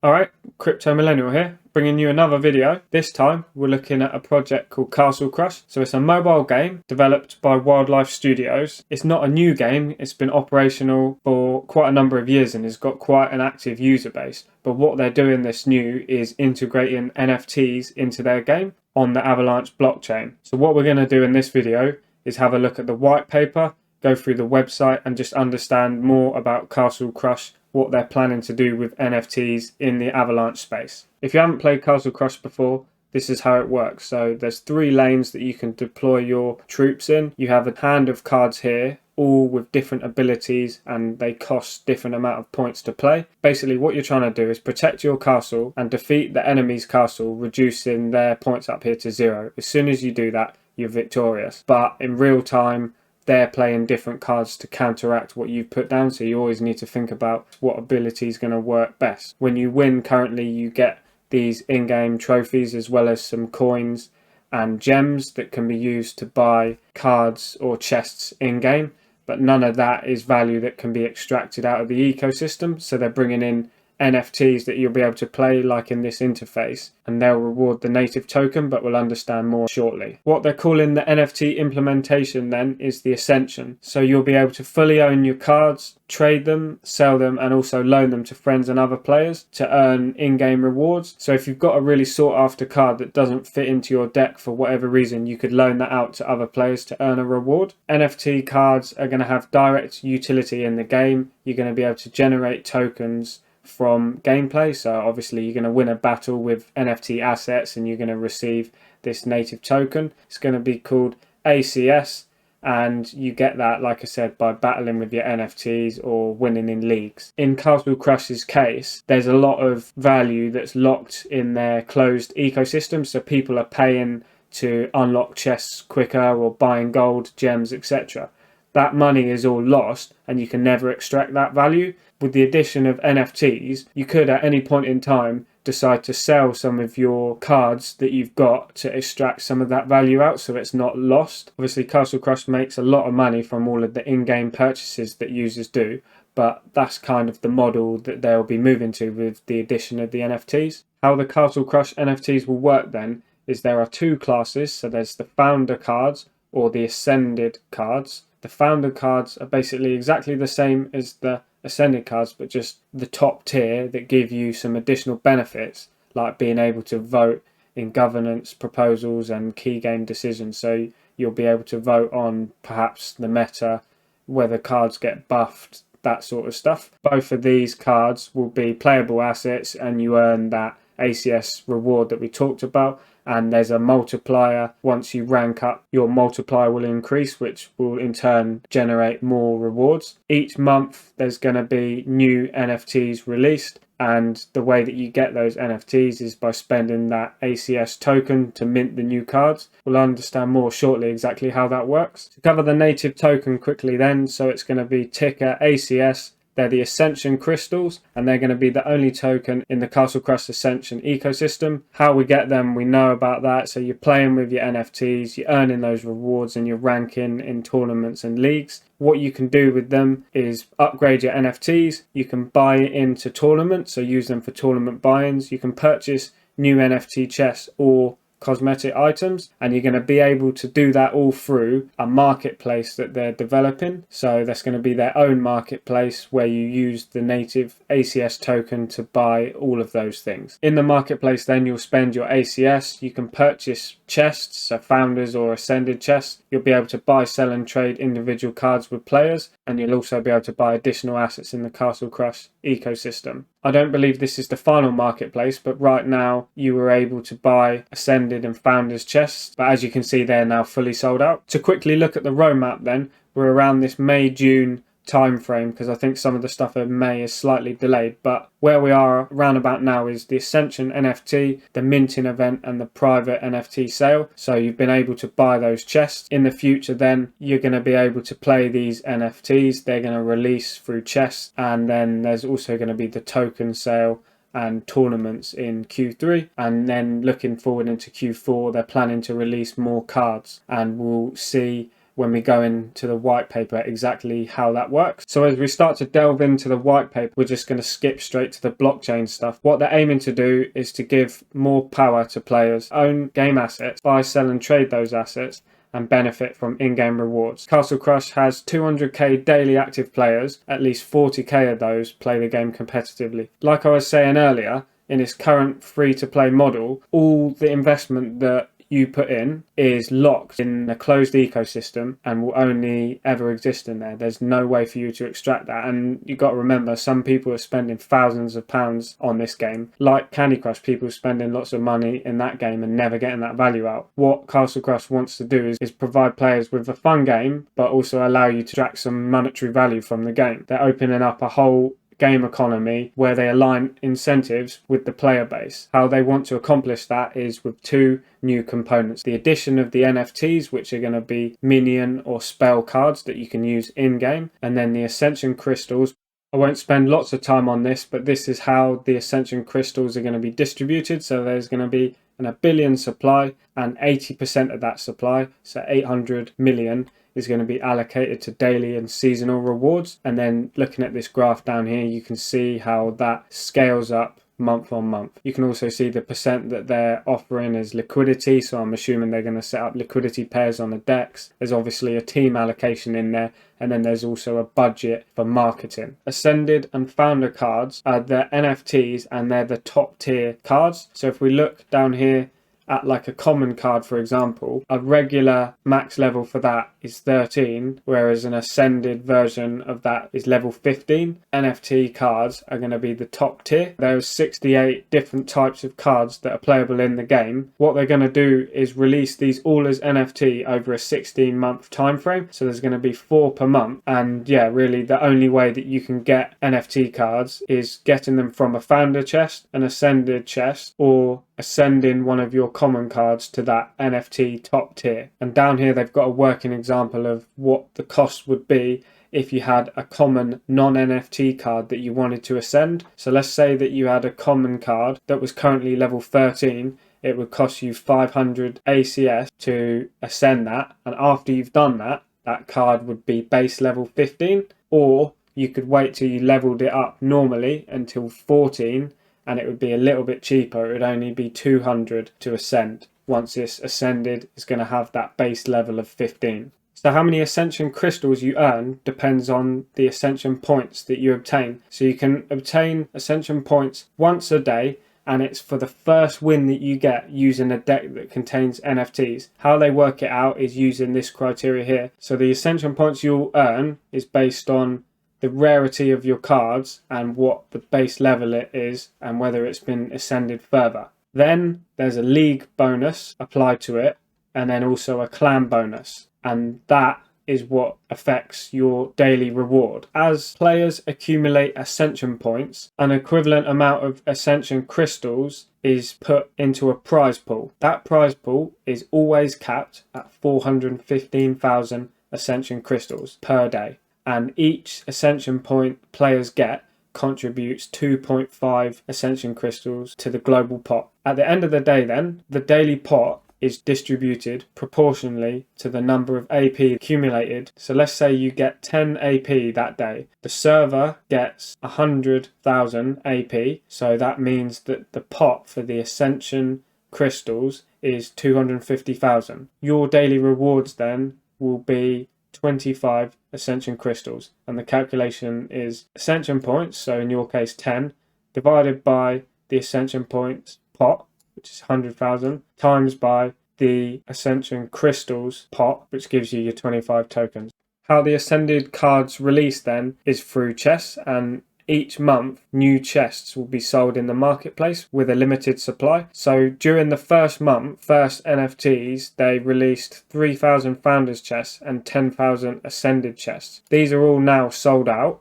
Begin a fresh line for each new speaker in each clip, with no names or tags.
Alright, Crypto Millennial here, bringing you another video. This time we're looking at a project called Castle Crush. So it's a mobile game developed by Wildlife Studios. It's not a new game, it's been operational for quite a number of years and has got quite an active user base. But what they're doing this new is integrating NFTs into their game on the Avalanche blockchain. So what we're going to do in this video is have a look at the white paper, go through the website and just understand more about Castle Crush, what they're planning to do with NFTs in the Avalanche space. If you haven't played Castle Crush before, this is how it works. So there's 3 lanes that you can deploy your troops in. You have a hand of cards here, all with different abilities, and they cost different amount of points to play. Basically what you're trying to do is protect your castle and defeat the enemy's castle, reducing their points up here to 0. As soon as you do that, you're victorious. But in real time, they're playing different cards to counteract what you've put down, so you always need to think about what ability is going to work best. When you win currently, you get these in-game trophies as well as some coins and gems that can be used to buy cards or chests in-game, but none of that is value that can be extracted out of the ecosystem. So they're bringing in NFTs that you'll be able to play like in this interface, and they'll reward the native token, but we'll understand more shortly. What they're calling the NFT implementation then is the Ascension. So you'll be able to fully own your cards, trade them, sell them, and also loan them to friends and other players to earn in-game rewards. So if you've got a really sought after card that doesn't fit into your deck for whatever reason, you could loan that out to other players to earn a reward. NFT cards are going to have direct utility in the game. You're going to be able to generate tokens from gameplay. So obviously you're going to win a battle with NFT assets and you're going to receive this native token. It's going to be called ACS, and you get that, like I said, by battling with your NFTs or winning in leagues. In Castle Crush's case, there's a lot of value that's locked in their closed ecosystem, so people are paying to unlock chests quicker or buying gold, gems, etc. That money is all lost and you can never extract that value. With the addition of NFTs, you could at any point in time decide to sell some of your cards that you've got to extract some of that value out so it's not lost. Obviously Castle Crush makes a lot of money from all of the in-game purchases that users do, but that's kind of the model that they'll be moving to with the addition of the NFTs. How the Castle Crush NFTs will work then is there are 2 classes. So there's the founder cards or the ascended cards. The founder cards are basically exactly the same as the ascended cards, but just the top tier that give you some additional benefits, like being able to vote in governance proposals and key game decisions. So you'll be able to vote on perhaps the meta, whether cards get buffed, that sort of stuff. Both of these cards will be playable assets and you earn that ACS reward that we talked about, and there's a multiplier. Once you rank up, your multiplier will increase, which will in turn generate more rewards. Each month there's going to be new NFTs released, and the way that you get those NFTs is by spending that ACS token to mint the new cards. We'll understand more shortly exactly how that works. To cover the native token quickly then, so it's going to be ticker ACS. They're the Ascension crystals, and they're going to be the only token in the Castle Crush Ascension ecosystem. How we get them, we know about that. So you're playing with your NFTs, you're earning those rewards, and you're ranking in tournaments and leagues. What you can do with them is upgrade your NFTs. You can buy into tournaments, so use them for tournament buy-ins. You can purchase new NFT chests or cosmetic items, and you're going to be able to do that all through a marketplace that they're developing. So that's going to be their own marketplace where you use the native ACS token to buy all of those things. In the marketplace then you'll spend your ACS, you can purchase chests, so founders or ascended chests. You'll be able to buy, sell and trade individual cards with players, and you'll also be able to buy additional assets in the Castle Crush ecosystem. I don't believe this is the final marketplace, but right now you were able to buy ascended and founders chests, but as you can see they're now fully sold out. To quickly look at the roadmap then, we're around this May-June time frame, because I think some of the stuff in May is slightly delayed, but where we are around about now is the Ascension NFT, the minting event and the private NFT sale. So you've been able to buy those chests. In the future then you're going to be able to play these NFTs. They're going to release through chests, and then there's also going to be the token sale and tournaments in Q3, and then looking forward into Q4 they're planning to release more cards, and we'll see when we go into the white paper exactly how that works. So as we start to delve into the white paper, we're just going to skip straight to the blockchain stuff. What they're aiming to do is to give more power to players, own game assets, buy, sell and trade those assets, and benefit from in-game rewards. Castle Crush has 200k daily active players, at least 40k of those play the game competitively. Like I was saying earlier, in its current free-to-play model, all the investment that you put in is locked in a closed ecosystem and will only ever exist in there. There's no way for you to extract that, and you've got to remember, some people are spending thousands of pounds on this game. Like Candy Crush, people spending lots of money in that game and never getting that value out. What Castle Crush wants to do is provide players with a fun game, but also allow you to extract some monetary value from the game. They're opening up a whole game economy where they align incentives with the player base. How they want to accomplish that is with two new components: the addition of the NFTs, which are going to be minion or spell cards that you can use in game, and then the Ascension crystals. I won't spend lots of time on this, but this is how the Ascension crystals are going to be distributed. So there's going to be a billion supply, and 80% of that supply, so 800 million, is going to be allocated to daily and seasonal rewards. And then looking at this graph down here, you can see how that scales up month on month. You can also see the percent that they're offering as liquidity, so I'm assuming they're going to set up liquidity pairs on the decks. There's obviously a team allocation in there, and then there's also a budget for marketing. Ascended and Founder cards are the NFTs, and they're the top tier cards. So if we look down here at like a common card, for example, a regular max level for that is 13, whereas an ascended version of that is level 15. NFT cards are going to be the top tier. There's 68 different types of cards that are playable in the game. What they're going to do is release these all as NFT over a 16-month time frame. So there's going to be 4 per month. And yeah, really the only way that you can get NFT cards is getting them from a founder chest, an ascended chest, or ascending one of your common cards to that NFT top tier. And down here they've got a working example of what the cost would be if you had a common non-NFT card that you wanted to ascend. So let's say that you had a common card that was currently level 13. It would cost you 500 ACS to ascend that, and after you've done that, that card would be base level 15. Or you could wait till you leveled it up normally until 14, and it would be a little bit cheaper. It would only be 200 to ascend. Once it's ascended, it's going to have that base level of 15. So how many Ascension crystals you earn depends on the Ascension points that you obtain. So you can obtain Ascension points once a day, and it's for the first win that you get using a deck that contains NFTs. How they work it out is using this criteria here. So the Ascension points you'll earn is based on the rarity of your cards and what the base level it is and whether it's been ascended further. Then there's a league bonus applied to it, and then also a clan bonus, and that is what affects your daily reward. As players accumulate Ascension points, an equivalent amount of Ascension crystals is put into a prize pool. That prize pool is always capped at 415,000 Ascension crystals per day, and each Ascension point players get contributes 2.5 Ascension crystals to the global pot. At the end of the day then, the daily pot is distributed proportionally to the number of AP accumulated. So let's say you get 10 AP that day. The server gets 100,000 AP, so that means that the pot for the Ascension crystals is 250,000. Your daily rewards then will be 25 Ascension crystals, and the calculation is Ascension points, so in your case 10, divided by the Ascension points pot, which is 100,000, times by the Ascension crystals pot, which gives you your 25 tokens. How the ascended cards release then is through chests, and each month new chests will be sold in the marketplace with a limited supply. So during the first month, first NFTs, they released 3,000 founders chests and 10,000 ascended chests. These are all now sold out,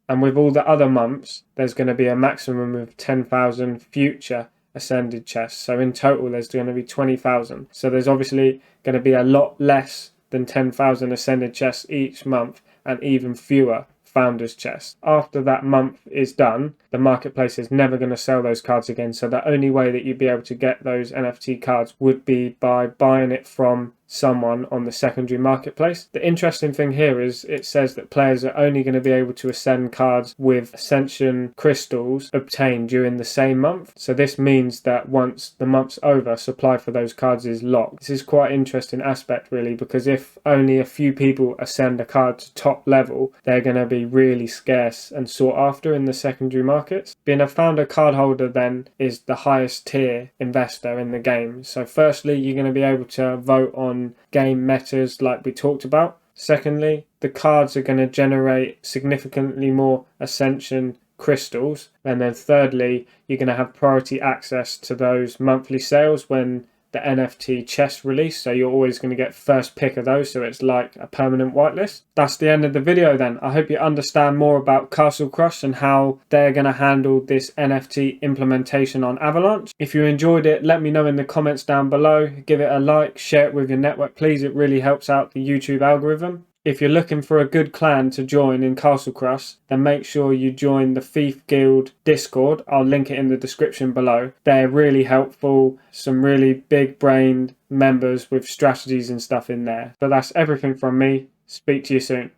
and with all the other months there's going to be a maximum of 10,000 future ascended chests. So in total there's going to be 20,000. So there's obviously going to be a lot less than 10,000 ascended chests each month, and even fewer founders chests. After that month is done, the marketplace is never going to sell those cards again. So the only way that you'd be able to get those NFT cards would be by buying it from someone on the secondary marketplace. The interesting thing here is it says that players are only going to be able to ascend cards with ascension crystals obtained during the same month. So this means that once the month's over, supply for those cards is locked. This is quite an interesting aspect really, because if only a few people ascend a card to top level, they're going to be really scarce and sought after in the secondary markets. Being a founder card holder then is the highest tier investor in the game. So firstly, you're going to be able to vote on game metas like we talked about. Secondly, the cards are going to generate significantly more ascension crystals. And then thirdly, you're going to have priority access to those monthly sales when the NFT chest release, so you're always going to get first pick of those, so it's like a permanent whitelist. That's the end of the video then. I hope you understand more about Castle Crush and how they're going to handle this NFT implementation on Avalanche. If you enjoyed it, let me know in the comments down below. Give it a like, share it with your network please, it really helps out the YouTube algorithm. If you're looking for a good clan to join in Castle Crush, then make sure you join the Thief Guild Discord. I'll link it in the description below. They're really helpful, some really big-brained members with strategies and stuff in there. So that's everything from me. Speak to you soon.